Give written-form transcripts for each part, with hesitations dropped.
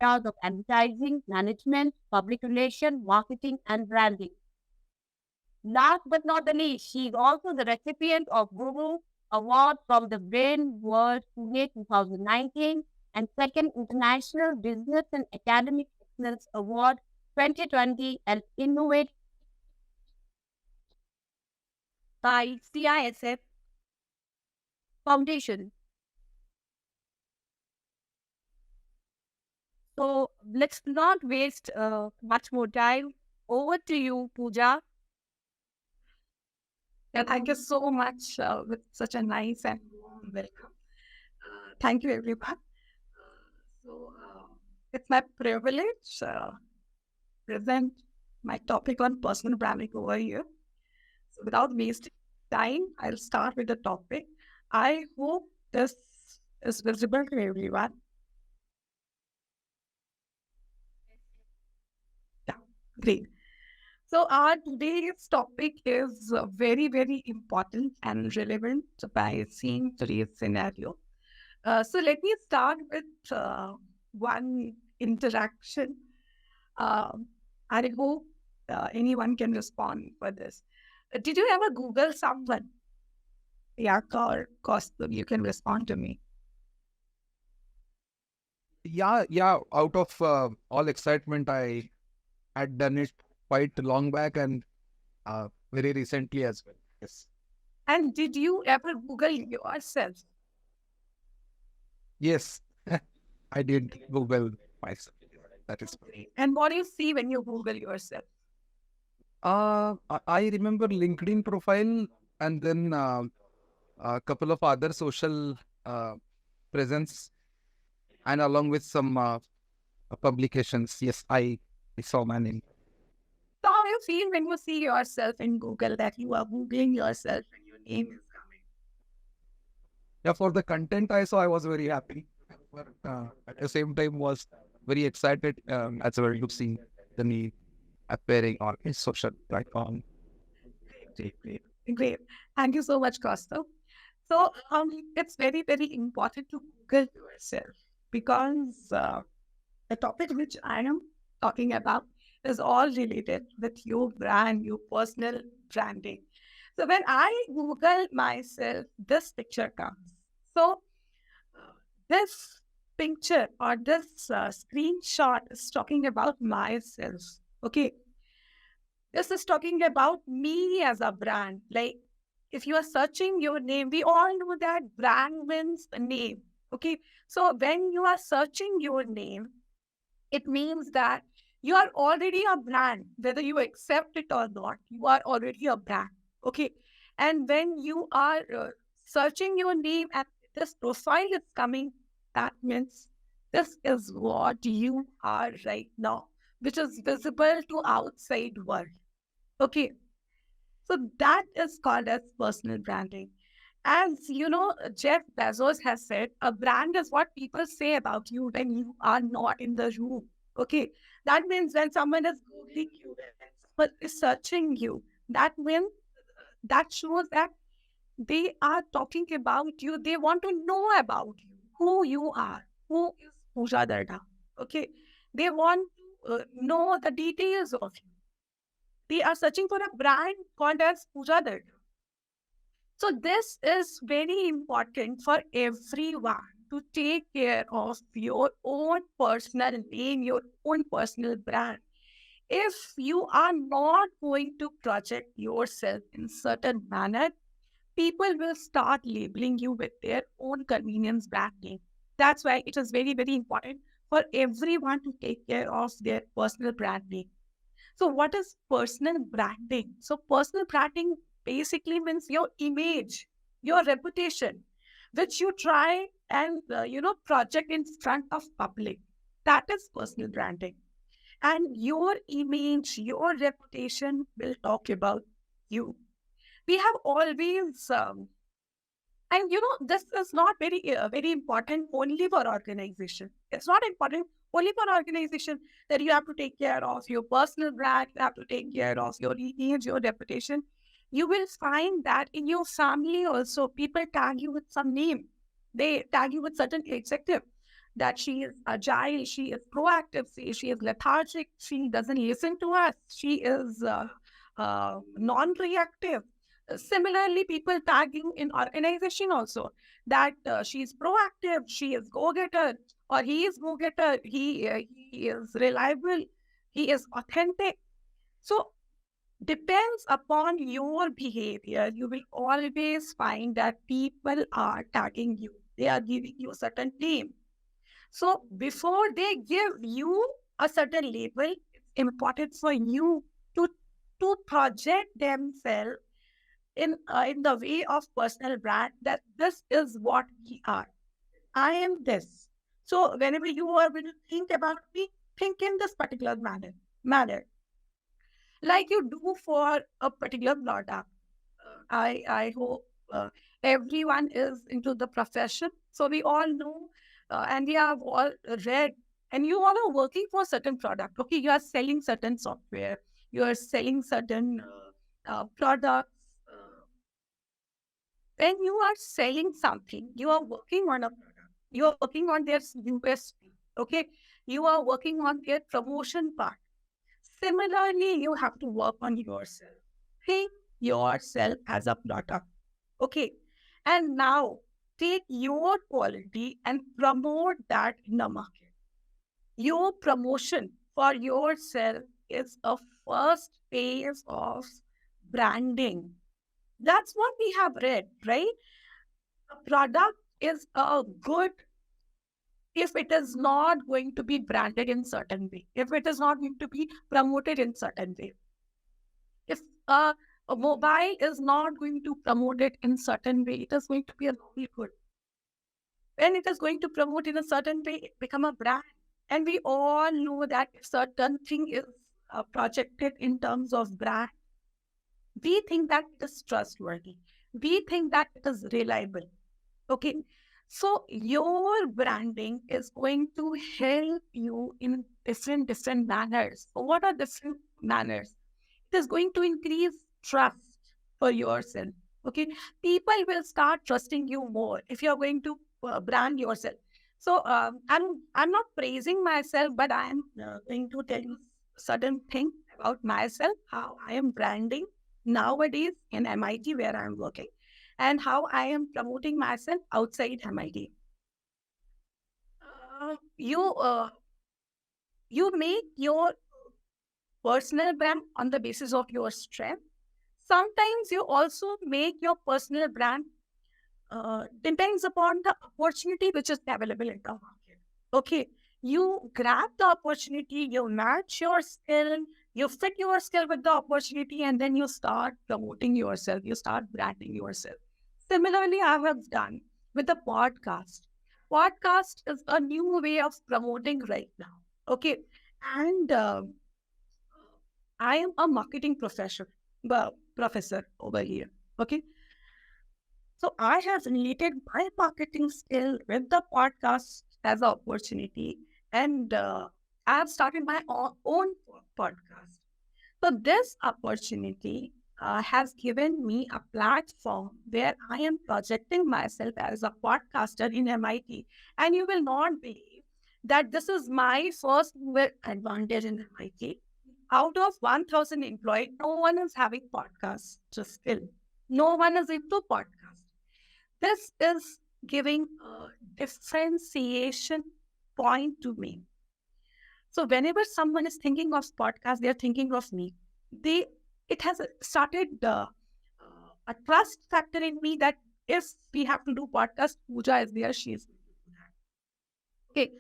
areas of advertising, management, public relations, marketing, and branding. Last but not the least, she is also the recipient of Guru Award from the Brain World Pune 2019 and second International Business and Academic Excellence Award 2020 and Innovate by CISF Foundation. So let's not waste much more time. Over to you, Pooja. Yeah, thank you so much with such a nice and warm welcome. Thank you, everyone. It's my privilege present my topic on personal branding over here. So without wasting time, I'll start with the topic. I hope this is visible to everyone. Yeah, great. So our today's topic is very, very important and relevant by seeing today's scenario. So let me start with one interaction. I hope anyone can respond for this. Did you ever Google someone? Yeah, or Cosmo, you can respond to me. Yeah. Out of all excitement, I had done it quite long back and very recently as well. Yes. And did you ever Google yourself? Yes, I did Google myself. That is Great. And what do you see when you Google yourself? I remember LinkedIn profile and then a couple of other social presence and along with some publications. Yes, I saw my name. So how do you feel when you see yourself in Google that you are Googling yourself and your name is coming? Yeah, for the content I saw, I was very happy. But at the same time, was very excited as well to see the name appearing on his social platform. Great. Thank you so much, Costa. So it's very, very important to Google yourself because the topic which I am talking about is all related with your brand, your personal branding. So when I Google myself, this picture comes. So this picture or this screenshot is talking about myself. Okay. This is talking about me as a brand. Like if you are searching your name, we all know that brand means a name. Okay. So when you are searching your name, it means that you are already a brand, whether you accept it or not, you are already a brand. Okay. And when you are searching your name and this profile is coming, that means this is what you are right now, which is visible to outside world. Okay. So that is called as personal branding. As you know, Jeff Bezos has said, a brand is what people say about you when you are not in the room. Okay. That means when someone is Googling you, when someone is searching you, that means that shows that they are talking about you. They want to know about you, who you are, who is Pooja Darda. Okay. They want to know the details of you. They are searching for a brand called as Pooja Darda. So this is very important for everyone to take care of your own personal name, your own personal brand. If you are not going to project yourself in certain manner, people will start labeling you with their own convenience brand name. That's why it is very, very important for everyone to take care of their personal brand name. So, what is personal branding? So, personal branding basically means your image, your reputation, which you try and project in front of public. That is personal branding, and your image, your reputation will talk about you. We have always and this is not very important only for organization. It's not important only for organization that you have to take care of your personal brand, you have to take care of your image, your reputation. You will find that in your family also, people tag you with some name. They tag you with certain executive. that she is agile, she is proactive, she is lethargic, she doesn't listen to us, she is non-reactive. Similarly, people tagging in organization also that she is proactive, she is go-getter, or he is go-getter, he is reliable, he is authentic. So depends upon your behavior, you will always find that people are tagging you. They are giving you a certain name. So before they give you a certain label, it's important for you to project themselves in the way of personal brand, that this is what we are. I am this. So whenever you are going to think about me, think in this particular manner, like you do for a particular product. I hope everyone is into the profession, so we all know, and we have all read, and you all are working for certain product. Okay, you are selling certain software, you are selling certain products. When you are selling something, you are working on a product, you are working on their USP. Okay, you are working on their promotion part. Similarly, you have to work on yourself. Think yourself as a product. Okay. And now take your quality and promote that in the market. Your promotion for yourself is a first phase of branding. That's what we have read, right? A product is a good if it is not going to be branded in certain way, if it is not going to be promoted in certain way, if a mobile is not going to promote it in certain way, it is going to be a novel good. When it is going to promote in a certain way, it become a brand. And we all know that if certain thing is projected in terms of brand, we think that it is trustworthy. We think that it is reliable. Okay. So your branding is going to help you in different manners. So what are different manners? It is going to increase trust for yourself. Okay. People will start trusting you more if you're going to brand yourself. So I'm not praising myself, but I am going to tell you certain thing about myself, how I am branding nowadays in MIT where I'm working, and how I am promoting myself outside MIT. You make your personal brand on the basis of your strength. Sometimes you also make your personal brand depends upon the opportunity which is available in the market. Okay, you grab the opportunity, you match your skill, you fit your skill with the opportunity, and then you start promoting yourself, you start branding yourself. Similarly, I have done with the podcast. Podcast is a new way of promoting right now. Okay, and I am a marketing professor over here. Okay, so I have related my marketing skill with the podcast as an opportunity, and I have started my own podcast. So this opportunity has given me a platform where I am projecting myself as a podcaster in MIT, and you will not believe that this is my first mover advantage in MIT. Out of 1,000 employees, no one is having podcast skill. No one is into podcast. This is giving a differentiation point to me. So whenever someone is thinking of podcast, they are thinking of me. It has started a trust factor in me that if we have to do podcast, Pooja is there, she is going to do that. Okay,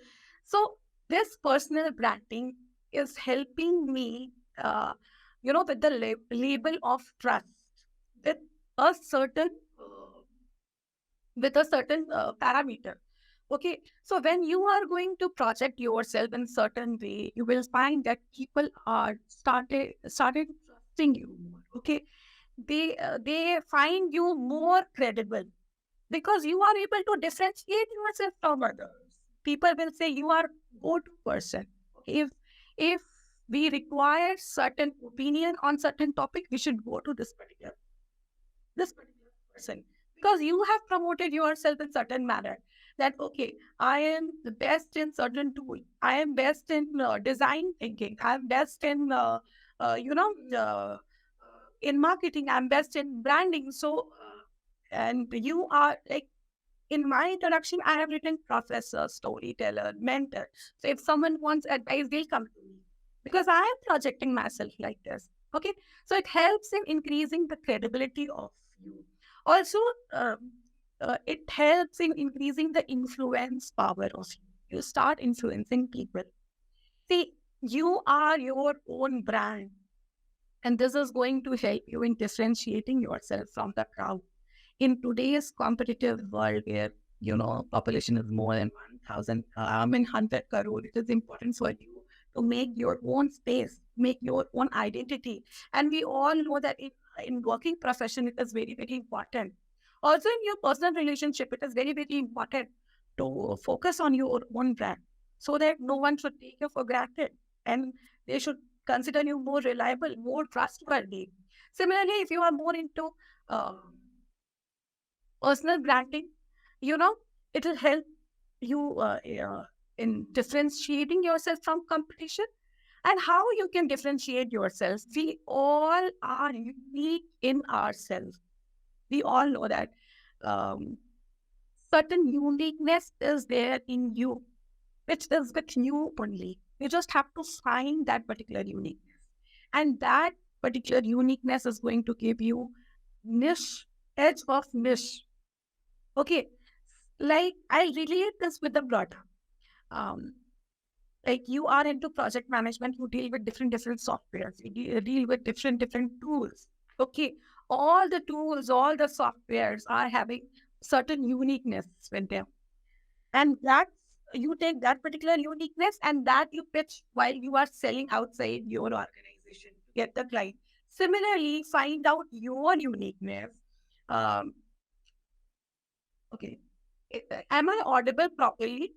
so this personal branding is helping me, with the label of trust, with a certain parameter. Okay, so when you are going to project yourself in certain way, you will find that people are started trusting you more. Okay, they find you more credible because you are able to differentiate yourself from others. People will say you are go-to person. If we require certain opinion on certain topic, we should go to this particular person. because you have promoted yourself in certain manner that, okay, I am the best in certain tool. I am best in design thinking. I'm best in, you know, in marketing. I'm best in branding. So, and you are like, in my introduction, I have written professor, storyteller, mentor. So if someone wants advice, they'll come to me because I am projecting myself like this. Okay. So it helps in increasing the credibility of you. Also, it helps in increasing the influence power of you. You start influencing people. See, you are your own brand. And this is going to help you in differentiating yourself from the crowd. In today's competitive world where, population is more than 1,000, 100 crore, it is important for you to make your own space, make your own identity. And we all know that in working profession, it is very, very important. Also in your personal relationship, it is very, very important to focus on your own brand so that no one should take you for granted. And they should consider you more reliable, more trustworthy. Similarly, if you are more into personal branding, you know, it will help you in differentiating yourself from competition. And how you can differentiate yourself. We all are unique in ourselves. We all know that um, certain uniqueness is there in you, which is with you only. You just have to find that particular uniqueness. And that particular uniqueness is going to give you niche, edge of niche. Okay. Like I'll relate this with the broader. Um, like you are into project management, you deal with different softwares, you deal with different tools. Okay. All the tools, all the softwares are having certain uniqueness with them. And that you take that particular uniqueness and that you pitch while you are selling outside your organization to get the client. Similarly, find out your uniqueness. Um, okay. Am I audible properly?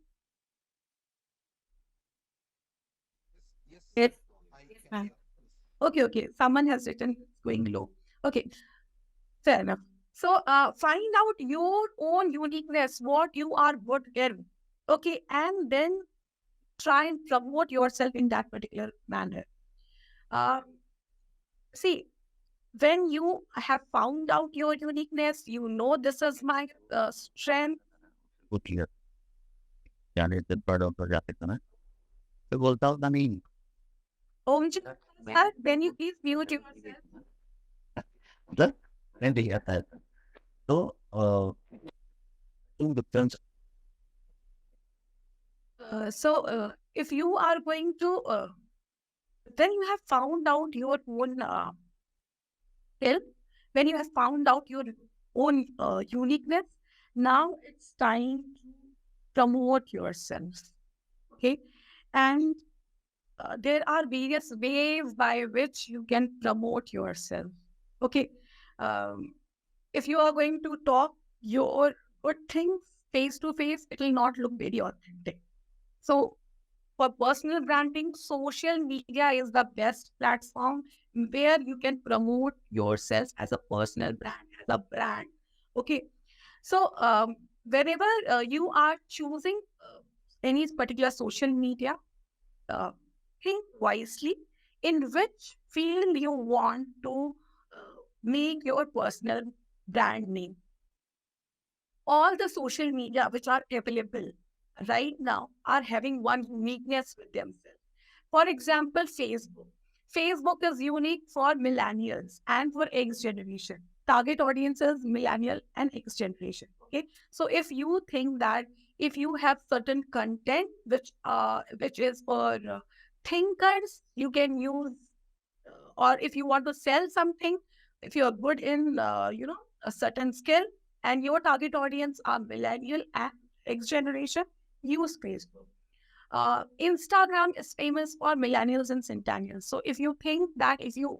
Yes. Okay. Someone has written it's going low. Okay, fair enough. So find out your own uniqueness, what you are good in. Okay, and then try and promote yourself in that particular manner. Uh, See, when you have found out your uniqueness, you know this is my strength. Putih yani part of project na तो बोलता हूँ ना नहीं Oh, sir, then you please mute yourself. मतलब नहीं नहीं आता है तो two different So, if you are going to, then you have found out your own self, when you have found out your own uniqueness, now it's time to promote yourself. Okay. And there are various ways by which you can promote yourself. Okay. Um, if you are going to talk your good things face to face, it will not look very authentic. So, for personal branding, social media is the best platform where you can promote yourself as a personal brand, as a brand. Okay. So, whenever you are choosing any particular social media, uh, think wisely in which field you want to make your personal brand name. All the social media which are available right now are having one uniqueness with themselves. For example, Facebook. Facebook is unique for millennials and for X generation. Target audiences, millennial and X generation. Okay. So if you think that if you have certain content which is for thinkers, you can use, or if you want to sell something, if you're good in a certain skill and your target audience are millennial and X generation, use Facebook. Instagram is famous for millennials and centennials. So if you think that if you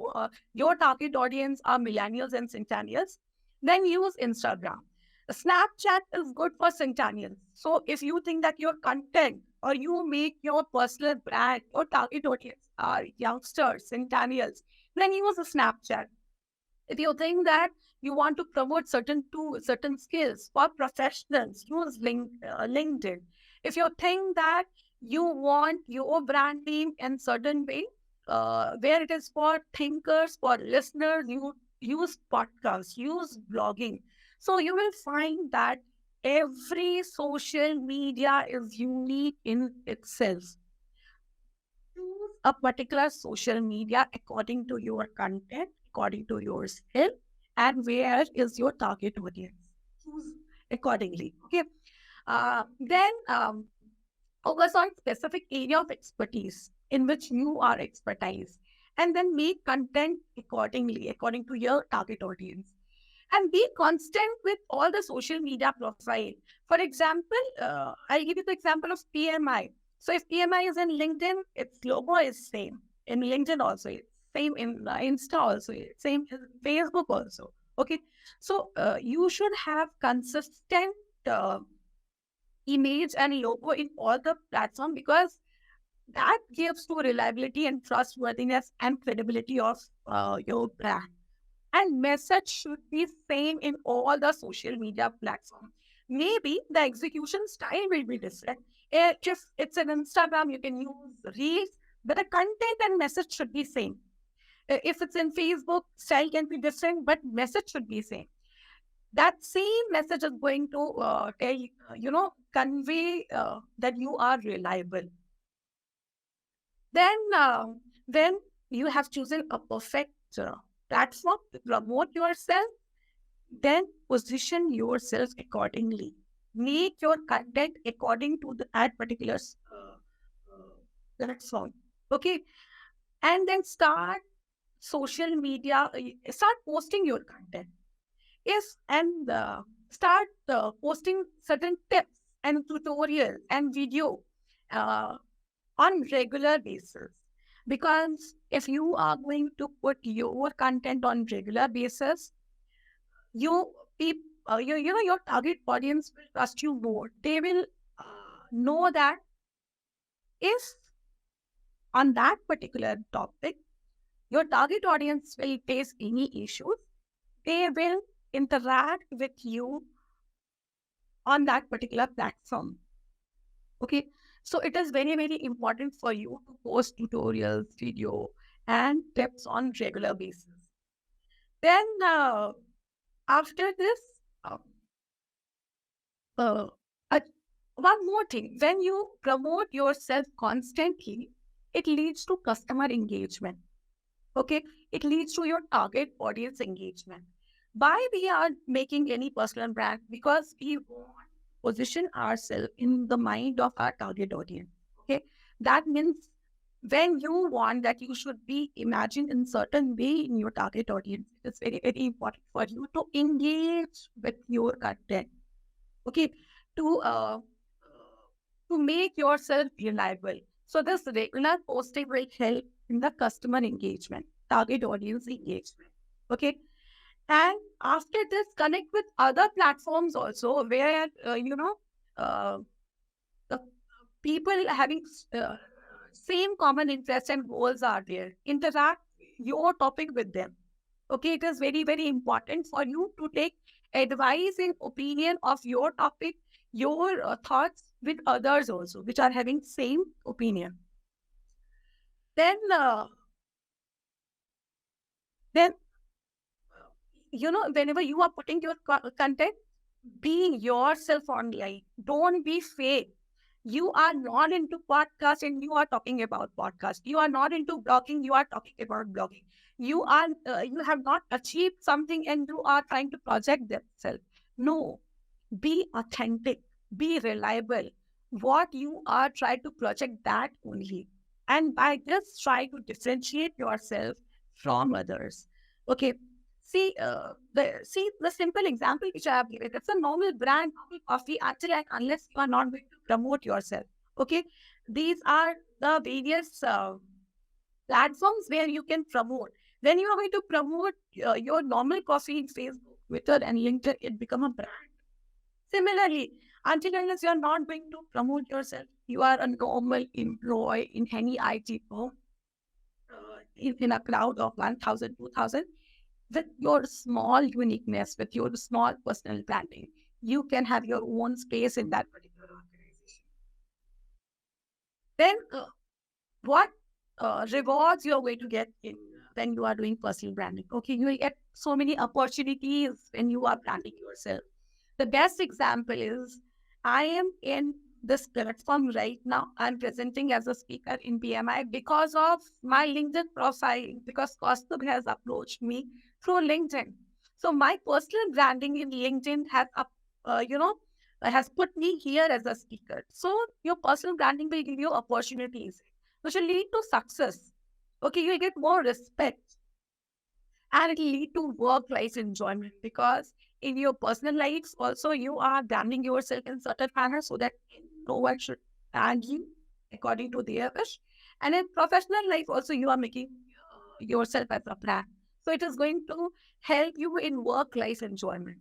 your target audience are millennials and centennials, then use Instagram. Snapchat is good for centennials. So if you think that your content or you make your personal brand, your target audience are youngsters, centennials, then use a Snapchat. If you think that you want to promote certain skills for professionals, use LinkedIn. If you think that you want your brand name in certain way, where it is for thinkers, for listeners, you use podcasts, use blogging. So you will find that every social media is unique in itself. Choose a particular social media according to your content, according to your skill, and where is your target audience. Choose accordingly. Okay. Then focus on specific area of expertise in which you are expertise, and then make content accordingly, according to your target audience. And be constant with all the social media profile. For example, I'll give you the example of PMI. So if PMI is in LinkedIn, its logo is same in LinkedIn also. It's same in Insta also. It's same in Facebook also. Okay, so you should have consistent image and logo in all the platform, because that gives to reliability and trustworthiness and credibility of your brand. And message should be same in all the social media platforms. Maybe the execution style will be different. If it's an Instagram, you can use reels, but the content and message should be same. If it's in Facebook, style can be different, but message should be same. That same message is going to convey that you are reliable. Then you have chosen a perfect platform to promote yourself, then position yourself accordingly. Make your content according to that particular platform. Okay. And then start social media, start posting your content. Yes, and start posting certain tips and tutorials and video uh, on regular basis. Because if you are going to put your content on regular basis, you your target audience will trust you more. They will know that if on that particular topic your target audience will face any issues, they will interact with you on that particular platform. Okay, so it is very, very important for you to post tutorials, video, and tips on regular basis. Then after this, uh, uh, uh, one more thing: when you promote yourself constantly, it leads to customer engagement. Okay, it leads to your target audience engagement. Why we are making any personal brand? Because we want to position ourselves in the mind of our target audience. Okay, that means when you want that you should be imagined in certain way in your target audience, it's very, very important for you to engage with your content. Okay, to uh, to make yourself reliable. So this regular posting will help in the customer engagement, target audience engagement. Okay. And after this, connect with other platforms also where, uh, the people having same common interests and goals are there. Interact your topic with them. Okay. It is very, very important for you to take advice and opinion of your topic, your thoughts with others also, which are having same opinion. Then, then whenever you are putting your content, be yourself online. Don't be fake. You are not into podcast and you are talking about podcast. You are not into blogging. You are talking about blogging. You have not achieved something and you are trying to project themselves. No, be authentic, be reliable. What you are trying to project, that only. And by this, try to differentiate yourself from others. Okay. See the simple example which I have given. It's a normal brand, normal coffee, until and unless you are not going to promote yourself. Okay. These are the various platforms where you can promote. When you are going to promote your normal coffee in Facebook, Twitter, and LinkedIn, it become a brand. Similarly, until unless you are not going to promote yourself, you are a normal employee in any IT firm, in a crowd of 1,000, 2,000. with your small uniqueness, with your small personal branding, you can have your own space in that particular organization. Then what rewards you're going to get in when you are doing personal branding? Okay, you will get so many opportunities when you are branding yourself. The best example is I am in this platform right now. I'm presenting as a speaker in PMI because of my LinkedIn profile, because Kaustubh has approached me through LinkedIn. So my personal branding in LinkedIn has put me here as a speaker. So your personal branding will give you opportunities which will lead to success. Okay, you will get more respect and it will lead to work-life enjoyment because in your personal lives also you are branding yourself in certain manner so that no one should tag you according to their wish. And in professional life also you are making yourself as a brand. So it is going to help you in work-life enjoyment.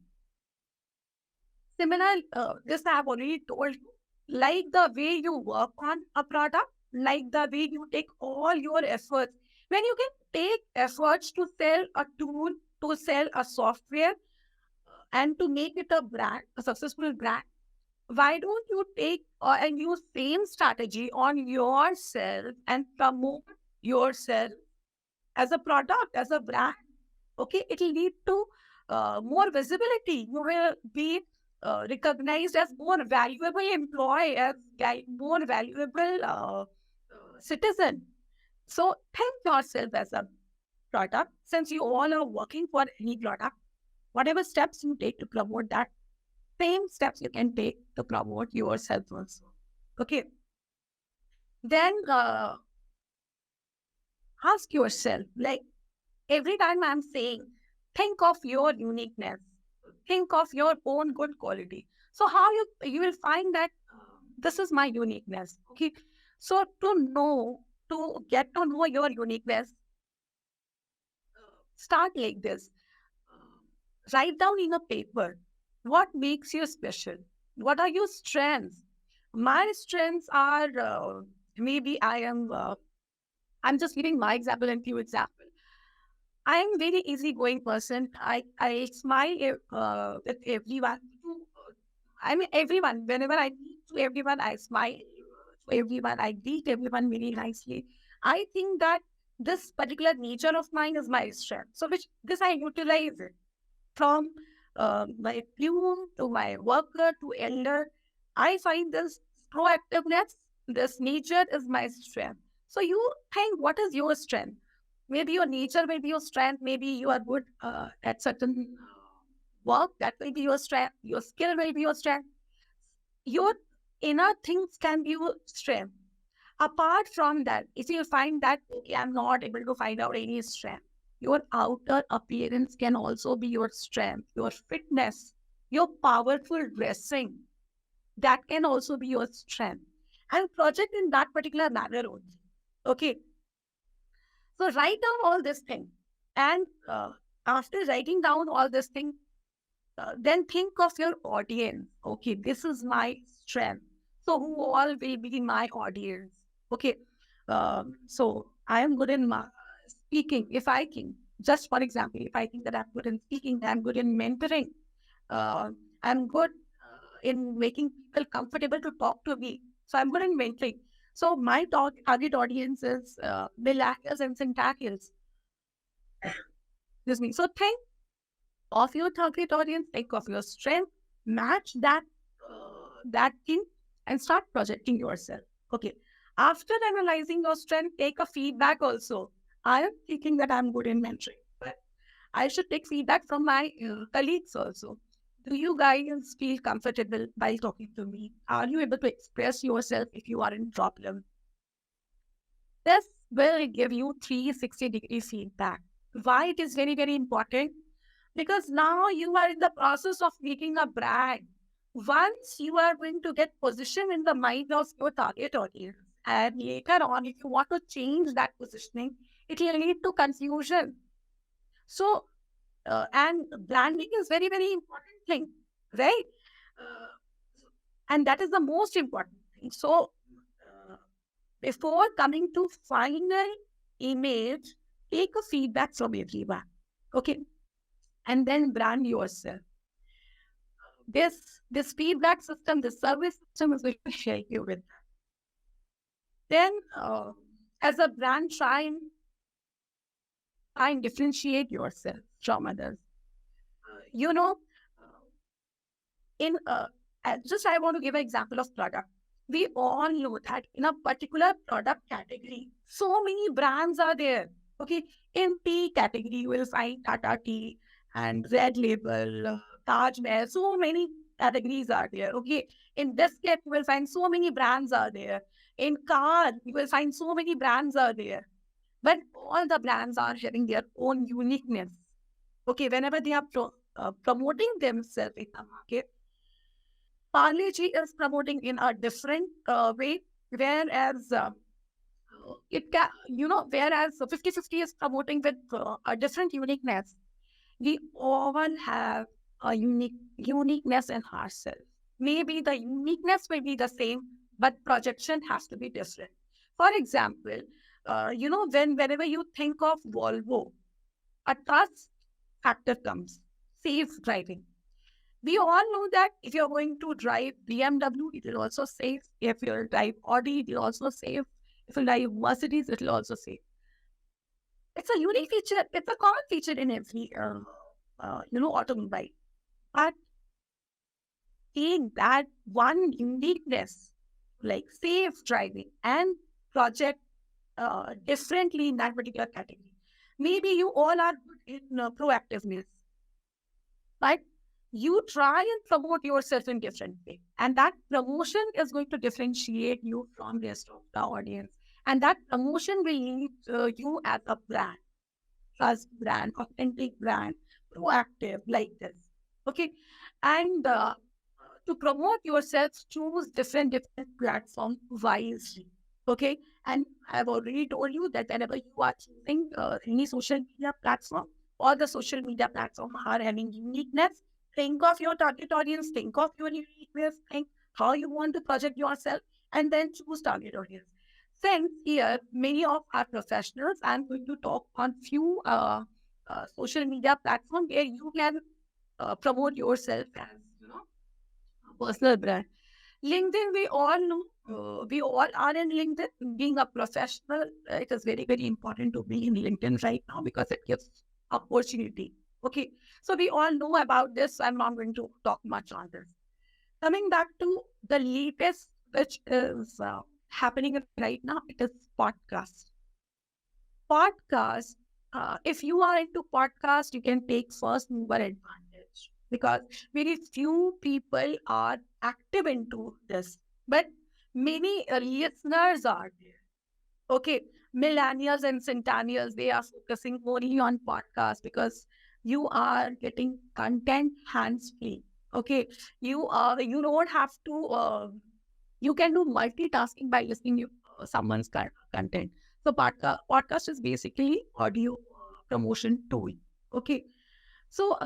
Similar, this I have already told you, like the way you work on a product, like the way you take all your efforts. When you can take efforts to sell a tool, to sell a software, and to make it a brand, a successful brand, why don't you take and use same strategy on yourself and promote yourself as a product, as a brand? Okay, it will lead to more visibility. You will be recognized as more valuable employee, as more valuable citizen. So think yourself as a product. Since you all are working for any product, whatever steps you take to promote that, same steps you can take to promote yourself also. Okay. Then ask yourself, like every time I'm saying, think of your uniqueness, think of your own good quality. So how you will find that this is my uniqueness. Okay. So to get to know your uniqueness, start like this. Write down in a paper what makes you special. What are your strengths? My strengths are maybe I'm just giving my example and few examples. I am very easygoing person. I smile with everyone. I mean everyone. Whenever I meet to everyone, I smile to everyone. I greet everyone very nicely. I think that this particular nature of mine is my strength. So which this I utilize it from my plum to my worker to elder. I find this proactiveness, this nature is my strength. So you think what is your strength? Maybe your nature may be your strength. Maybe you are good at certain work. That will be your strength. Your skill will be your strength. Your inner things can be your strength. Apart from that, if you find that, okay, I'm not able to find out any strength, your outer appearance can also be your strength, your fitness, your powerful dressing, that can also be your strength. And project in that particular manner only. Okay. So write down all this thing. And after writing down all this thing, then think of your audience. Okay, this is my strength. So who all will be my audience? Okay, so I am good in speaking. If I think, just for example, if I think that I'm good in speaking, I'm good in mentoring, I'm good in making people comfortable to talk to me. So I'm good in mentoring. So my target audience is millennials and centennials. Excuse me. So think of your target audience, think of your strength, match that thing, and start projecting yourself. Okay. After analyzing your strength, take a feedback also. I am thinking that I'm good in mentoring, but I should take feedback from my colleagues also. Do you guys feel comfortable while talking to me? Are you able to express yourself if you are in problem? This will give you 360-degree feedback. Why it is very, very important? Because now you are in the process of making a brand. Once you are going to get position in the mind of your target audience, and later on, if you want to change that positioning, it will lead to confusion. So, and branding is very, very important thing, right? Uh, and that is the most important thing. So, before coming to final image, take a feedback from everyone. Okay. and then brand yourself. This feedback system, this service system is going to help you with that. Then, as a brand, try and differentiate yourself from others. You know, in just I want to give an example of product. We all know that in a particular product category, so many brands are there. Okay, in tea category, you will find Tata Tea and Red Label, Taj Mahal. So many categories are there. Okay, in biscuit, you will find so many brands are there. In car, you will find so many brands are there. But all the brands are having their own uniqueness. Okay, whenever they are promoting themselves in the market, Parle G is promoting in a different way, whereas whereas 50/50 is promoting with a different uniqueness. We all have a uniqueness in ourselves. Maybe the uniqueness may be the same, but projection has to be different. For example, whenever you think of Volvo, a trust factor comes, safe driving. We all know that if you're going to drive BMW, it will also save. If you'll drive Audi, it will also save. If you drive Mercedes, it will also save. It's a unique feature. It's a common feature in every, automobile. But take that one uniqueness, like safe driving, and project differently in that particular category. Maybe you all are good in proactiveness, but you try and promote yourself in different way, and that promotion is going to differentiate you from the rest of the audience, and that promotion will lead you as a brand, trust brand, authentic brand, proactive, like this. Okay, and to promote yourself, choose different platforms wisely. Okay, and I've already told you that whenever you are choosing any social media platform, all the social media platforms are having uniqueness. Think of your target audience, think of your uniqueness, think how you want to project yourself, and then choose target audience. Since here, many of our professionals, I'm going to talk on few social media platforms where you can promote yourself as, personal brand. LinkedIn, we all know, we all are in LinkedIn. Being a professional, it is very, very important to be in LinkedIn right now because it gives opportunity. Okay, so we all know about this. I'm not going to talk much on this. Coming back to the latest, which is happening right now, it is podcast. Podcast, if you are into podcast, you can take first mover advantage because very few people are active into this, but many listeners are there. Okay, millennials and centennials, they are focusing only on podcasts because you are getting content hands-free. Okay, you don't have to, you can do multitasking by listening to someone's content. So podcast is basically audio promotion tool. Okay, so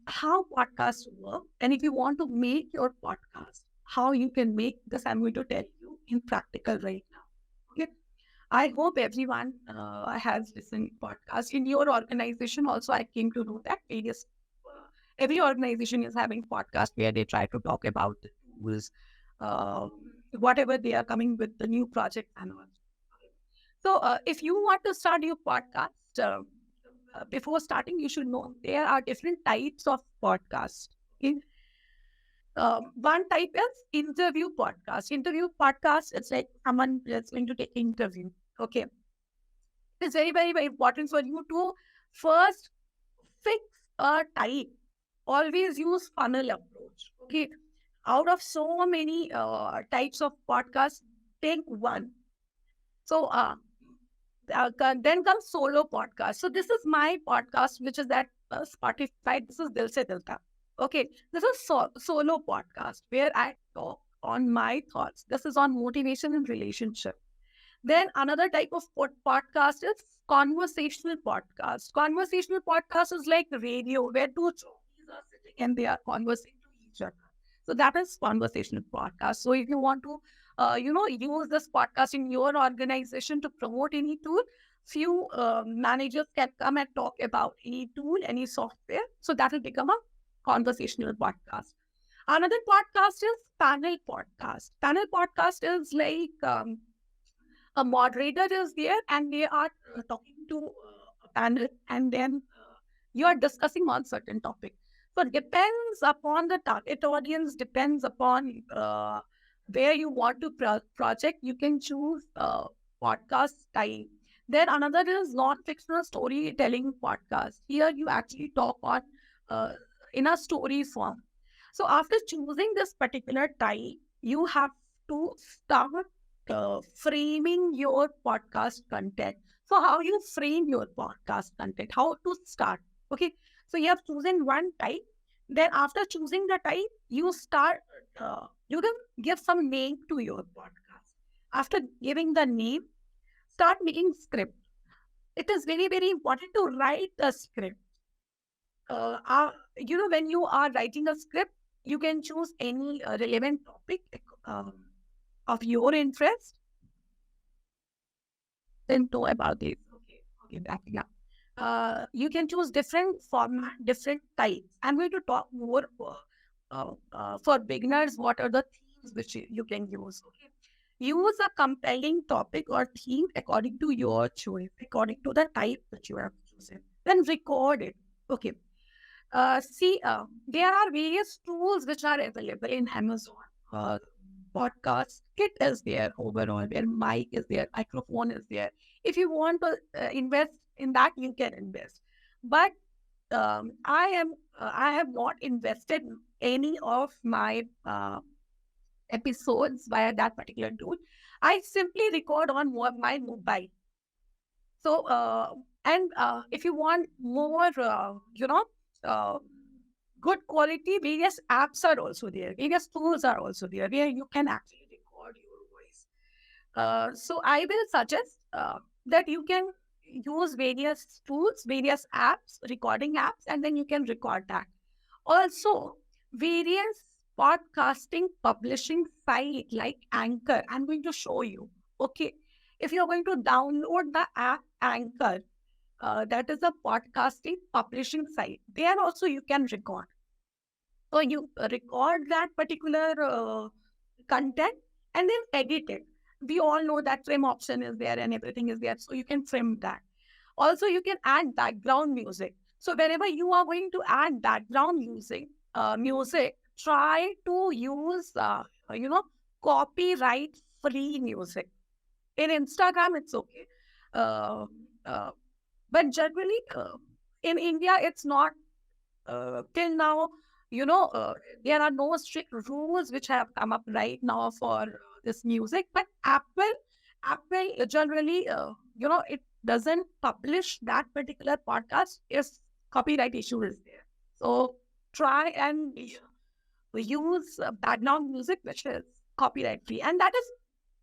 how podcasts work, and if you want to make your podcast, how you can make this, I'm going to tell you in practical right now. Okay, I hope everyone has listened podcast in your organization. Also, I came to know that every organization is having podcast where they try to talk about the tools, whatever they are coming with the new project and all. So, if you want to start your podcast, before starting, you should know there are different types of podcasts. Okay? One type is interview podcast. Interview podcast, it's like someone is going to take interview. Okay. It's very, very, very important for you to first fix a type. Always use funnel approach. Okay. Out of so many types of podcasts, take one. So, then comes solo podcast. So this is my podcast, which is that Spotify. This is Dil Se Dil Tak. Okay, this is solo podcast where I talk on my thoughts. This is on motivation and relationship. Then another type of podcast is conversational podcast. Conversational podcast is like radio where two jockeys are sitting and they are conversing to each other. So that is conversational podcast. So if you want to, use this podcast in your organization to promote any tool, few managers can come and talk about any tool, any software. So that will become a conversational podcast. Another podcast is panel podcast. Panel podcast is like a moderator is there and they are talking to a panel, and then you are discussing on certain topic. So it depends upon the target audience, depends upon where you want to project. You can choose podcast type. Then another is non-fictional storytelling podcast. Here you actually talk on uh, in a story form. So after choosing this particular type, you have to start framing your podcast content. So how you frame your podcast content, how to start. Okay. So you have chosen one type. Then after choosing the type, you start, you can give some name to your podcast. After giving the name, start making script. It is very, very important to write a script. When you are writing a script, you can choose any relevant topic of your interest. Then know about it. Okay, backing up. You can choose different format, different types. I'm going to talk more for beginners. What are the themes which you can use? Okay, use a compelling topic or theme according to your choice, according to the type that you have chosen. Then record it. Okay. There are various tools which are available in Amazon. Podcast kit is there overall, where mic is there, microphone is there. If you want to invest in that, you can invest. But I have not invested any of my episodes via that particular tool. I simply record on my mobile. So, if you want more, uh, good quality, various apps are also there. Various tools are also there where you can actually record your voice. So I will suggest that you can use various tools, various apps, recording apps, and then you can record that. Also, various podcasting publishing site like Anchor. I'm going to show you. Okay. If you're going to download the app Anchor, that is a podcasting publishing site. There also you can record. So you record that particular content and then edit it. We all know that trim option is there and everything is there. So you can trim that. Also, you can add background music. So whenever you are going to add background music, try to use, copyright free music. In Instagram, it's okay. Uh, uh, but generally, in India, it's not till now, there are no strict rules which have come up right now for this music. But Apple generally, it doesn't publish that particular podcast if copyright issue is there. So try and use background music which is copyright free, and that is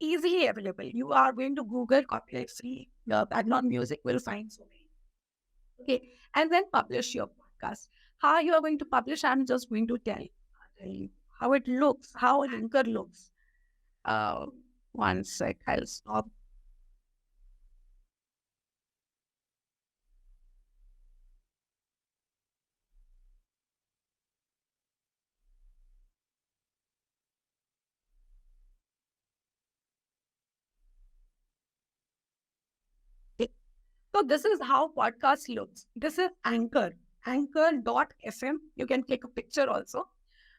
easily available. You are going to Google copyright free background music, will find so many. Okay, and then publish your podcast. How you are going to publish, I'm just going to tell you how it looks, how Anchor looks. One sec, I'll stop. So this is how podcast looks. This is Anchor, anchor.fm. You can take a picture also.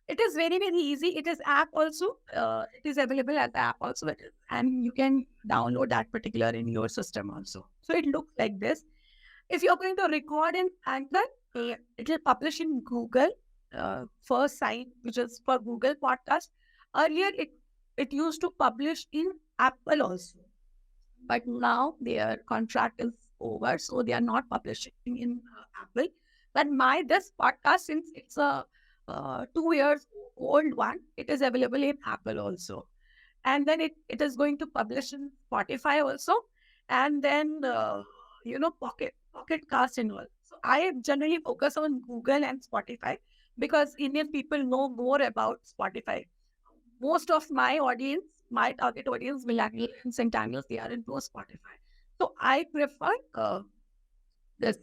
It is very, very easy. It is app also. It is available as app also. And you can download that particular in your system also. So it looks like this. If you're going to record in Anchor, it will publish in Google first site, which is for Google Podcast. Earlier, it used to publish in Apple also. But now their contract is over, so they are not publishing in Apple. But this podcast, since it's a 2 years old one, it is available in Apple also. And then it is going to publish in Spotify also. And then, Pocket Cast and all. So I generally focus on Google and Spotify because Indian people know more about Spotify. Most of my audience, my target audience, millennials and centennials, they are into Spotify. So I prefer this,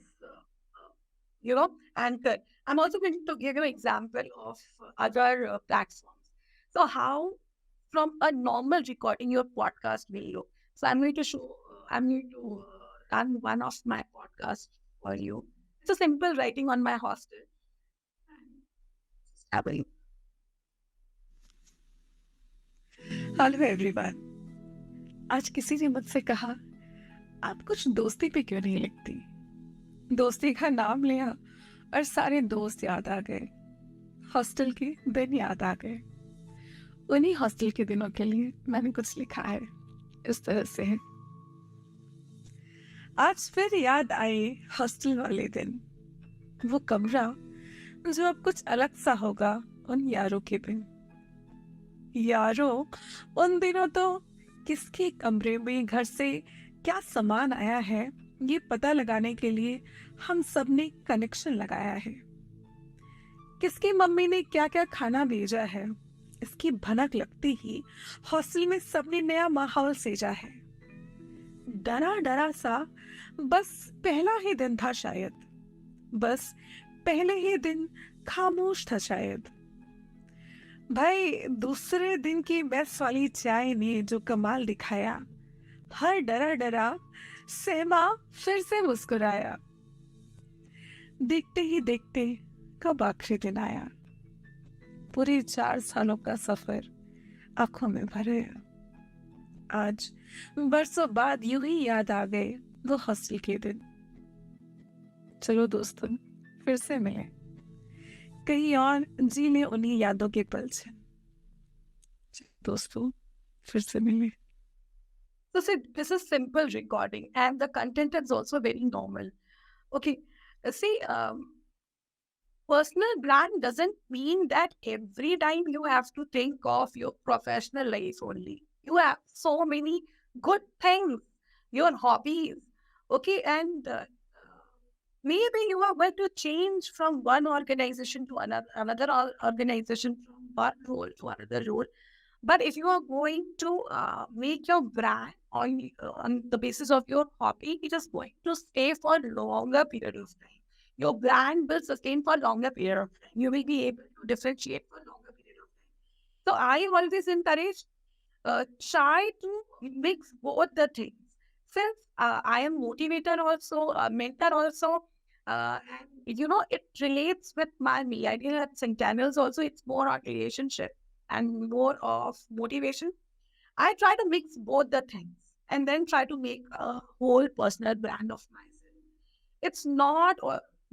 Anchor. I'm also going to give you an example of other platforms. So how from a normal recording your podcast video. So I'm going to run one of my podcasts for you. It's a simple writing on my hostel. Hello everyone, आज किसी ने मुझसे कहा आप कुछ दोस्ती पे क्यों नहीं लिखती। दोस्ती का नाम लिया और सारे दोस्त याद आ गए, हॉस्टल के दिन याद आ गए। उन्हीं हॉस्टल के दिनों के लिए मैंने कुछ लिखा है इस तरह से। आज फिर याद आए हॉस्टल वाले दिन, वो कमरा जो अब कुछ अलग सा होगा उन यारों के बिन। यारों, उन दिनों तो किसके कमरे में घर से क्या सामान आया है ये पता लगाने के लिए हम सब ने कनेक्शन लगाया है। किसकी मम्मी ने क्या क्या खाना भेजा है इसकी भनक लगती ही हॉस्टल में सबने नया माहौल सेजा है। डरा डरा सा बस पहला ही दिन था शायद, बस पहले ही दिन खामोश था शायद। भाई दूसरे दिन की मेस वाली चाय ने जो कमाल दिखाया, हर डरा डरा सहमा फिर से मुस्कुराया। देखते ही देखते कब आखिरी दिन आया, पूरे 4 सालों का सफर आंखों में भरे। आज बरसों बाद यूं ही याद आ गए वो हॉस्टल के दिन। चलो दोस्तों फिर से मिले, कहीं और जी ले उन्हीं यादों के पल से। दोस्तों फिर से मिले। So see, this is simple recording and the content is also very normal. Okay, see, personal brand doesn't mean that every time you have to think of your professional life only. You have so many good things, your hobbies. Okay, and maybe you are going to change from one organization to another organization, from one role to another role. But if you are going to make your brand on the basis of your hobby, it is going to stay for a longer period of time. Your brand will sustain for a longer period of time. You will be able to differentiate for a longer period of time. So I always encourage try to mix both the things. Since I am motivator also, mentor also, and it relates with my idea at St. Daniel's also. It's more on relationship and more of motivation. I try to mix both the things and then try to make a whole personal brand of myself. It's not,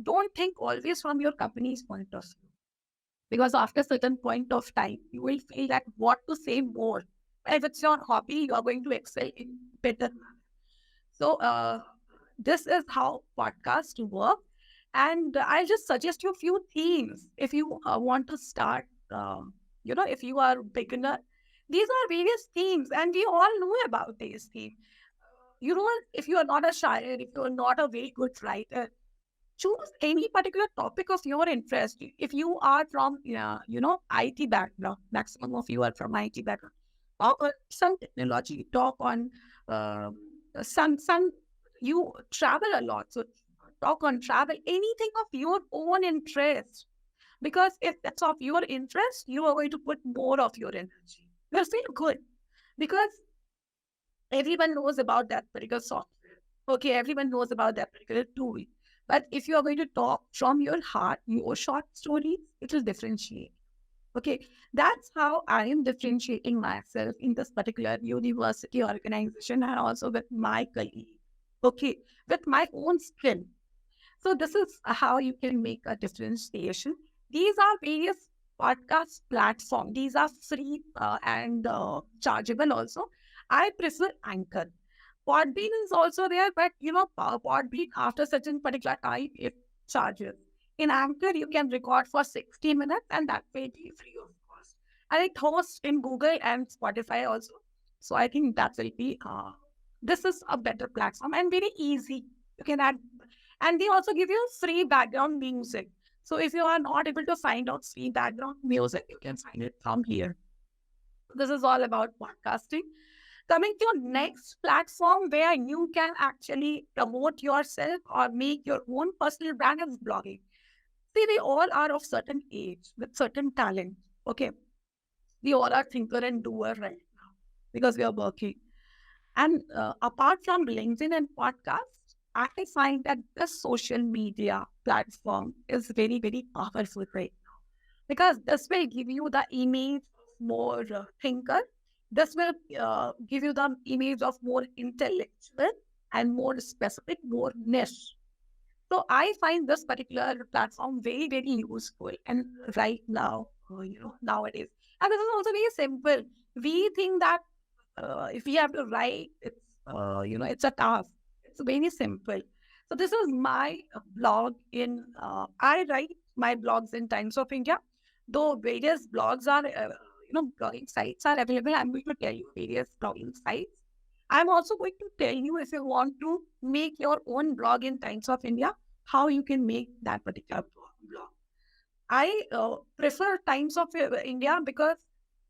don't think always from your company's point of view. Because after a certain point of time, you will feel that what to say more. If it's your hobby, you are going to excel in better manner. So this is how podcasts work. And I'll just suggest you a few themes if you want to start, if you are a beginner. These are various themes and we all know about these themes. If you are not a shayer, if you are not a very good writer, choose any particular topic of your interest. If you are from, IT background, maximum of you are from IT background, talk on some technology, talk on some, you travel a lot. So talk on travel, anything of your own interest. Because if that's of your interest, you are going to put more of your energy. You'll feel good because everyone knows about that particular software. Okay, everyone knows about that particular tool. But if you are going to talk from your heart, your short stories, it will differentiate. Okay, that's how I am differentiating myself in this particular university organization and also with my colleague. Okay, with my own skill. So this is how you can make a differentiation. These are various podcast platforms. These are free and chargeable also. I prefer Anchor. Podbean is also there, but Podbean after certain particular time it charges. In Anchor, you can record for 60 minutes and that will be free of cost. And it hosts in Google and Spotify also. So I think that will be, this is a better platform and very easy. You can add, and they also give you free background music. So if you are not able to find out free background music, you can find it from here. This is all about podcasting. Coming to your next platform where you can actually promote yourself or make your own personal brand is blogging. See, we all are of certain age with certain talent. Okay. We all are thinker and doer right now because we are working. And apart from LinkedIn and podcasts, I find that the social media platform is very, very powerful right now because this will give you the image of more thinker. This will give you the image of more intellectual and more specific, more niche. So I find this particular platform very, very useful. And right now, nowadays, and this is also very simple. We think that if we have to write, it's a task. It's very simple. So this is my blog I write my blogs in Times of India, though various blogs are, blogging sites are available. I'm going to tell you various blogging sites. I'm also going to tell you if you want to make your own blog in Times of India, how you can make that particular blog. I prefer Times of India because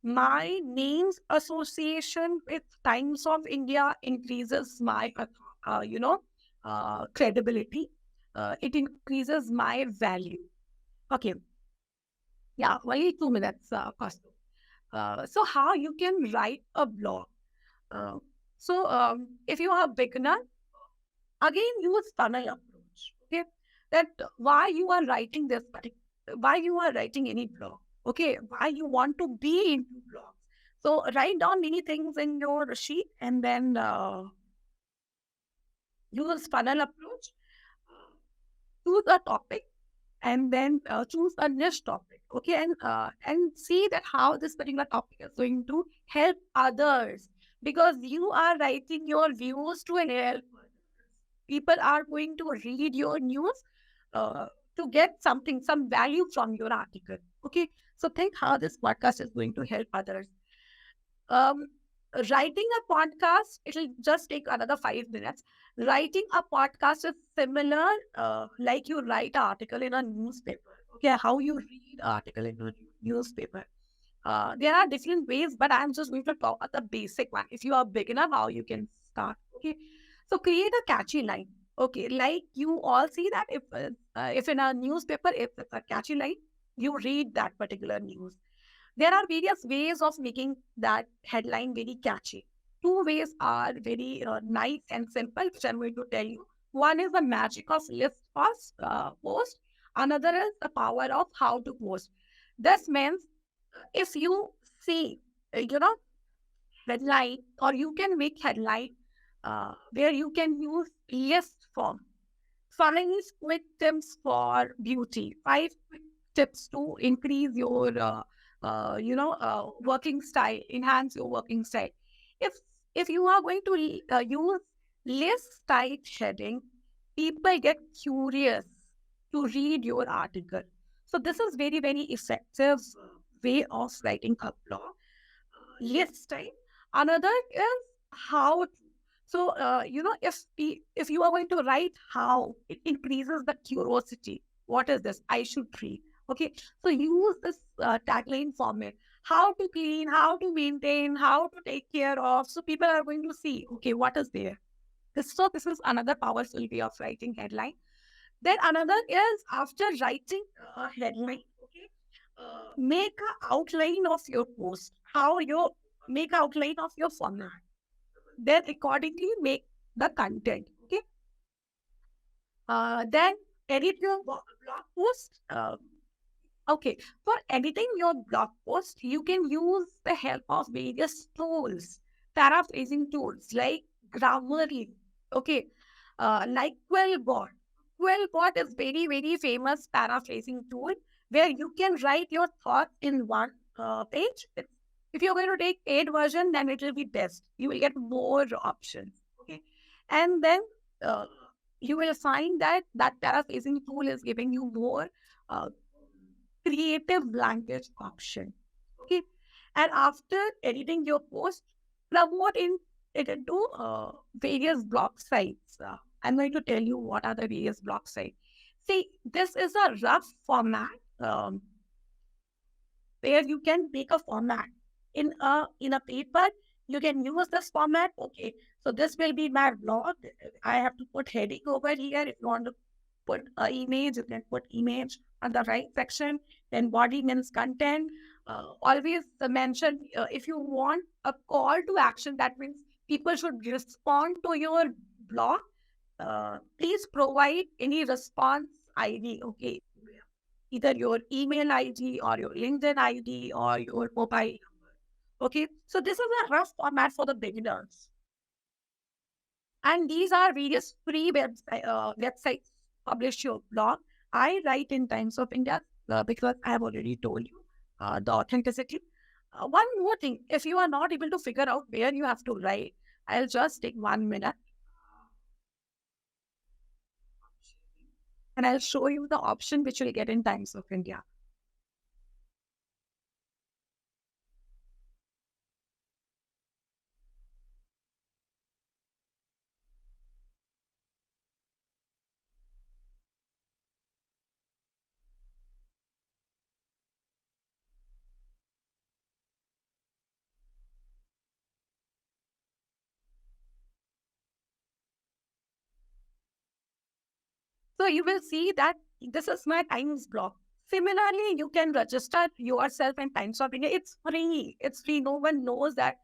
my name's association with Times of India increases my, credibility. It increases my value. Okay. Yeah, only 2 minutes, Kaustubh. So how you can write a blog? Uh, if you are a beginner, again use funnel approach. Okay, that why you are writing why you are writing any blog. Okay, why you want to be into blogs. So write down many things in your sheet and then use funnel approach. Choose a topic and then choose a niche topic. Okay, and see that how this particular topic is going to help others because you are writing your views to help people are going to read your news uh, to get some value from your article. Okay, so think how this podcast is going to help others. Um, Writing a podcast, it'll just take another 5 minutes. Writing a podcast is similar, like you write an article in a newspaper. Okay, how you read article in a newspaper. There are different ways, but I'm just going to talk about the basic one. If you are beginner, how you can start. Okay, so create a catchy line. Okay, like you all see that if in a newspaper, if it's a catchy line, you read that particular news. There are various ways of making that headline very catchy. Two ways are very nice and simple, which I'm going to tell you. One is the magic of post. Another is the power of how to post. This means if you see, headline, or you can make headline where you can use list form. Following is quick tips for beauty. 5 quick tips to increase your, working style, enhance your working style. If if you are going to use list type heading, people get curious to read your article. So this is very, very effective way of writing a blog. List type. Another is how. So if you are going to write how, it increases the curiosity. What is this? I should read. Okay, so use this tagline format. How to clean, how to maintain, how to take care of. So people are going to see. Okay, what is there? This is another powerful way of writing headline. Then another is after writing a headline, okay, make an outline of your post. How you make an outline of your format. Then accordingly make the content. Okay. Then edit your blog post. Okay, for editing your blog post, you can use the help of various tools, paraphrasing tools like Grammarly. Okay, like Quillbot. Quillbot is very, very famous paraphrasing tool where you can write your thoughts in one page. If you're going to take paid version, then it will be best. You will get more options. Okay, and then you will find that that paraphrasing tool is giving you more uh, creative language option. Okay, and after editing your post, promote it into various blog sites. I'm going to tell you what are the various blog sites. See, this is a rough format where you can make a format in a paper. You can use this format. Okay, so this will be my blog. I have to put heading over here. If you want to put an image, you can put image on the right section. Then body means content. Always mention if you want a call to action, that means people should respond to your blog. Please provide any response ID. Okay, either your email ID or your LinkedIn ID or your mobile number. Okay, so this is a rough format for the beginners. And these are various free websites publish your blog. I write in Times of India because I have already told you the authenticity. One more thing, if you are not able to figure out where you have to write, I'll just take 1 minute and I'll show you the option which you'll get in Times of India. So you will see that this is my Times blog. Similarly, you can register yourself in Times of India. It's free. It's free. No one knows that.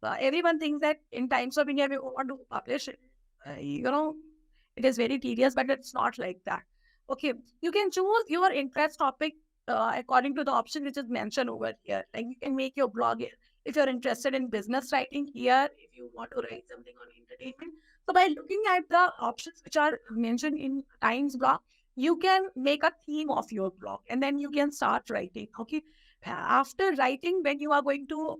Everyone thinks that in Times of India, we want to publish it. It is very tedious, but it's not like that. Okay, you can choose your interest topic according to the option which is mentioned over here. Like you can make your blog if you're interested in business writing here, if you want to write something on entertainment. So by looking at the options which are mentioned in Times blog, you can make a theme of your blog and then you can start writing. Okay. After writing, when you are going to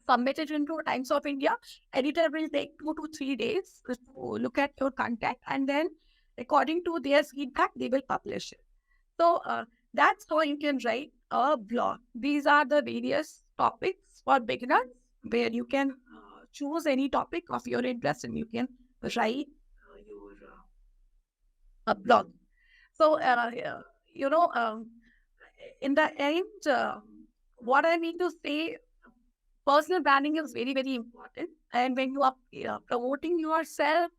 submit it into Times of India, editor will take 2 to 3 days to look at your content and then according to their feedback, they will publish it. So that's how you can write a blog. These are the various topics for beginners where you can choose any topic of your interest and you can write your blog. So, in the end, what I mean to say, personal branding is very, very important. And when you are promoting yourself,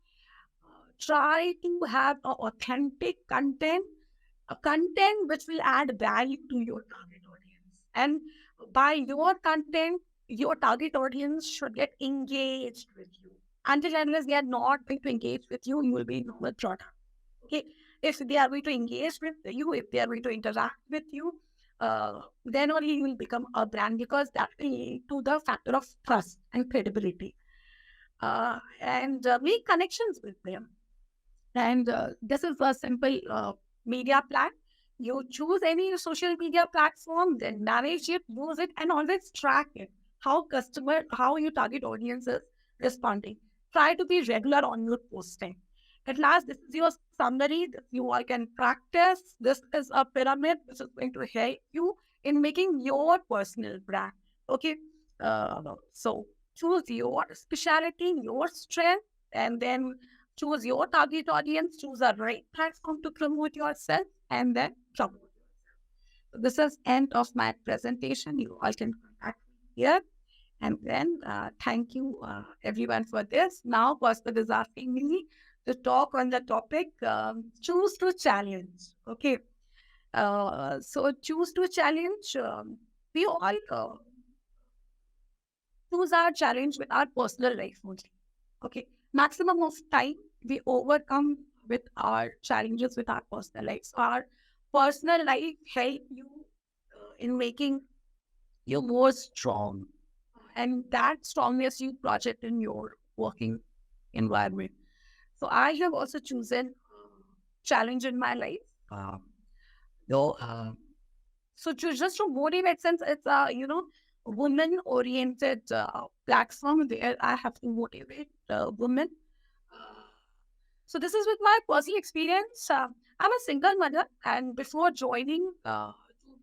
try to have authentic content, a content which will add value to your target audience. And by your content, your target audience should get engaged with you. Until unless they are not going to engage with you, you will be normal product. Okay. If they are going to engage with you, if they are going to interact with you, then only you will become a brand because that will lead to the factor of trust and credibility. And make connections with them. And this is a simple media plan. You choose any social media platform, then manage it, use it, and always track it. How your target audience is responding. Try to be regular on your posting. At last, this is your summary. You all can practice. This is a pyramid which is going to help you in making your personal brand. Okay. So choose your specialty, your strength, and then choose your target audience, choose a right platform to promote yourself, and then promote yourself. So this is end of my presentation. You all can contact me here. And then thank you everyone for this. Now Pastor is asking me to talk on the topic choose to challenge. Okay. So choose to challenge. We all choose our challenge with our personal life only. Okay. Maximum of time we overcome with our challenges with our personal life. So our personal life help you in making you more strong. And that strongness you project in your working environment. So I have also chosen challenge in my life. So just to motivate, since it's a women-oriented platform where I have to motivate women. So this is with my personal experience. I'm a single mother, and before joining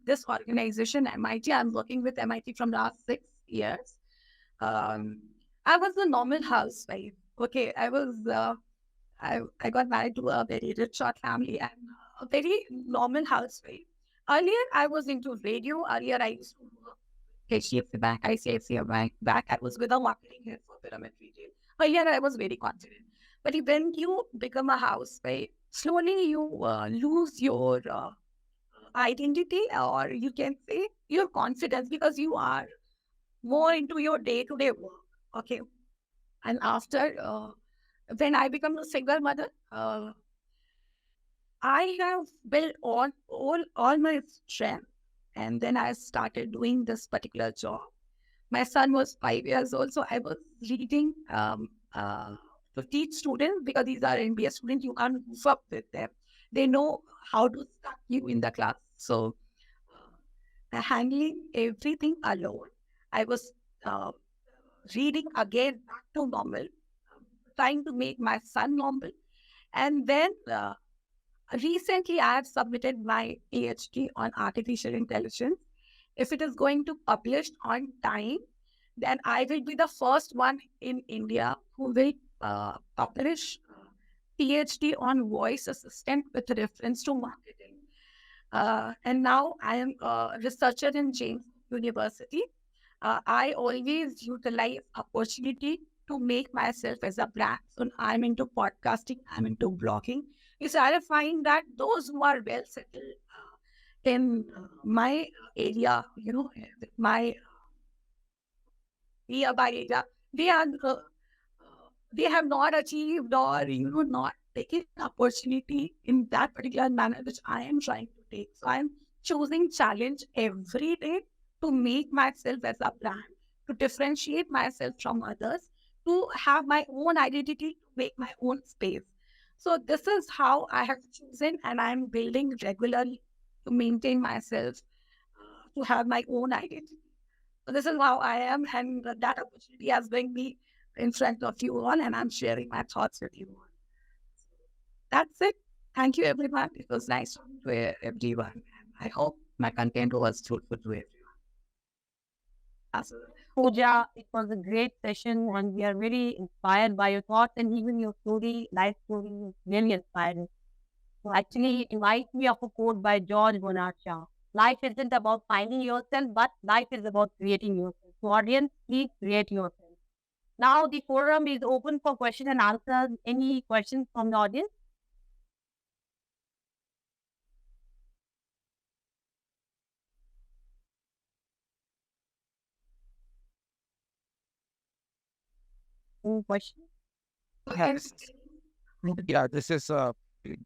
this organization, MIT, I'm working with MIT from last 6 years. I was a normal housewife. Okay, I got married to a very rich short family and a very normal housewife. Earlier, I was into radio. Earlier, I used to work HDFC Bank, ICICI Bank. I was with a marketing head for pyramid retail. Earlier, I was very confident. But when you become a housewife, slowly you lose your identity, or you can say your confidence, because you are more into your day-to-day work. Okay. And after, when I become a single mother, I have built all my strength. And then I started doing this particular job. My son was 5 years old, so I was reading to teach students, because these are MBA students, you can't move up with them. They know how to stuck you in the class. So handling everything alone. I was reading again back to normal, trying to make my son normal. And then recently I have submitted my PhD on artificial intelligence. If it is going to publish on time, then I will be the first one in India who will publish PhD on voice assistant with reference to marketing. And now I am a researcher in James University. I always utilize opportunity to make myself as a brand. So I'm into podcasting, I'm into blogging. Because I find that those who are well settled in my area, my nearby area, they are they have not achieved, or not taken opportunity in that particular manner which I am trying to take. So I'm choosing challenge every day to make myself as a brand, to differentiate myself from others, to have my own identity, to make my own space. So this is how I have chosen, and I'm building regularly to maintain myself, to have my own identity. So this is how I am, and that opportunity has bring me in front of you all, and I'm sharing my thoughts with you all. That's it. Thank you, everyone. It was nice talking to everyone. I hope my content was fruitful to everyone. Absolutely. Pooja, it was a great session, and we are very inspired by your thoughts, and even your story, life story, is really inspiring. So actually, it reminds me of a quote by George Bernard Shaw. Life isn't about finding yourself, but life is about creating yourself. So audience, please create yourself. Now the forum is open for question and answers. Any questions from the audience? Any questions? Yes. Yeah, this is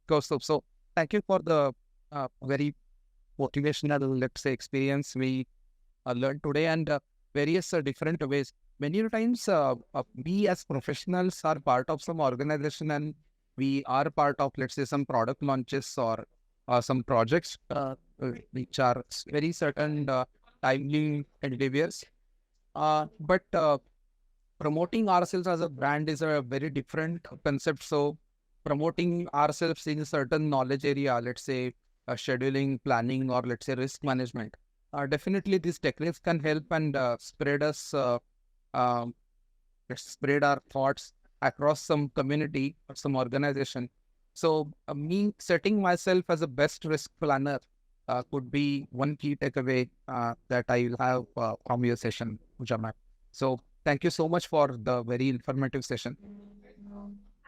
Kaustubh. So thank you for the very motivational, let's say, experience we learned today, and various different ways. Many times, we as professionals are part of some organization, and we are part of, let's say, some product launches or some projects which are very certain timely endeavors. But promoting ourselves as a brand is a very different concept. So promoting ourselves in a certain knowledge area, let's say scheduling, planning, or let's say risk management, definitely these techniques can help and spread us, um, let's spread our thoughts across some community or some organization. So me setting myself as a best risk planner could be one key takeaway that I will have from your session, Pooja ma'am. So thank you so much for the very informative session.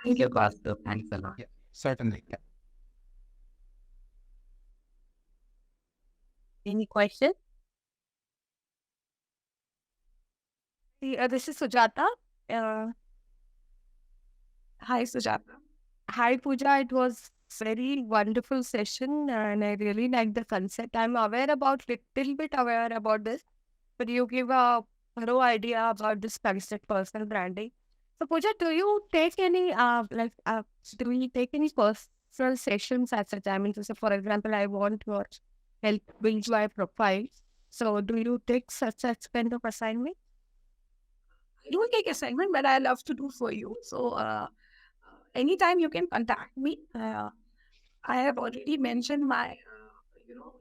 Thank you, Pastor. Thanks a lot. Yeah, certainly. Yeah. Any questions? This is Sujata. Uh, Hi, Sujata. Hi, Pooja. It was very wonderful session, and I really like the concept. I'm little bit aware about this, but you give a thorough idea about this concept, personal branding. So, Pooja, do you take any do you take any personal sessions at such time? So, for example, I want to help build my profile. So, do you take such kind of assignment? I don't take assignment, but I love to do for you. So anytime you can contact me. I have already mentioned my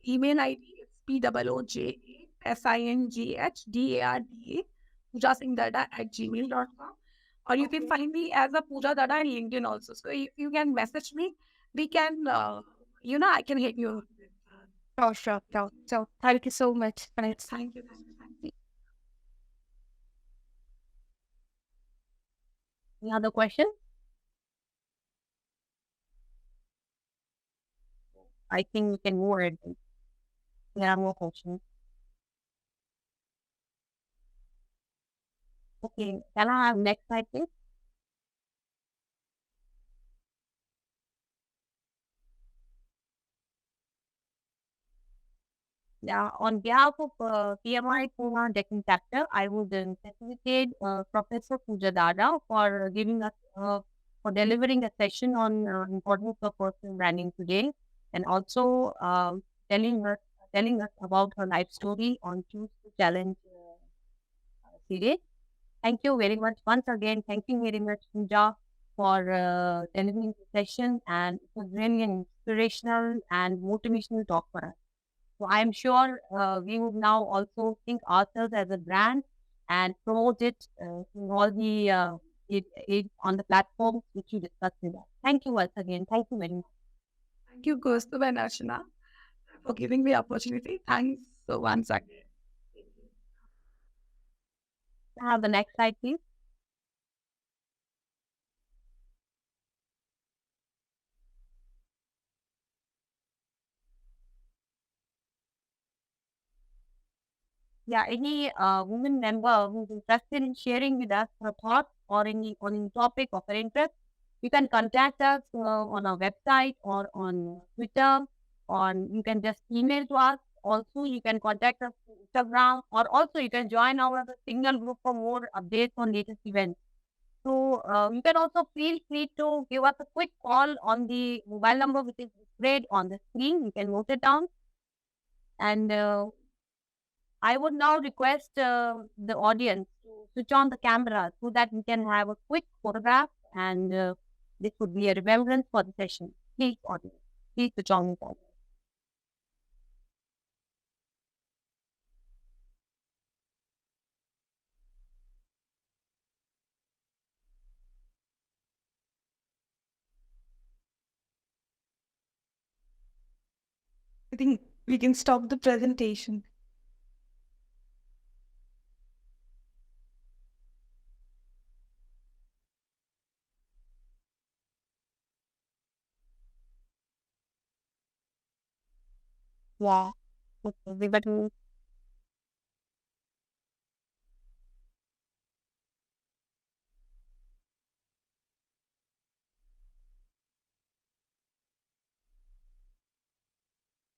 email ID. It's POOJASINGHDARDA, poojasinghdarda@gmail.com. Or you can find me as a Pooja Dada on LinkedIn also. So if you can message me, we can, I can help you. Oh, sure. So, thank you so much. Thanks. Thank you. Thank you. Thank you. Any other questions? I think we can move ahead. There are more questions. Okay, can I have next slide, please? Yeah, on behalf of PMI Pune Deccan Chapter, I would facilitate Professor Pooja Dada for giving us, for delivering a session on importance of personal branding today, and also telling us about her life story on Choose to Challenge series. Thank you very much once again. Thank you very much, Pooja, for delivering the session, and it was really an inspirational and motivational talk for us. So I am sure we would now also think ourselves as a brand and promote it in all the on the platforms which you discussed with us. Thank you once again. Thank you very much. Thank you, Kaustubh and Archana, for giving me opportunity. Thanks once again. Have the next slide, please. Yeah, any woman member who's interested in sharing with us her thoughts or any on any topic of her interest, you can contact us on our website or on Twitter, or you can just email to us. Also, you can contact us on Instagram, or also you can join our signal group for more updates on latest events. So you can also feel free to give us a quick call on the mobile number which is displayed on the screen. You can note it down. And I would now request the audience to switch on the camera so that we can have a quick photograph, and this would be a remembrance for the session. Please, audience, please switch on the camera. I think we can stop the presentation. Yeah. Okay, everybody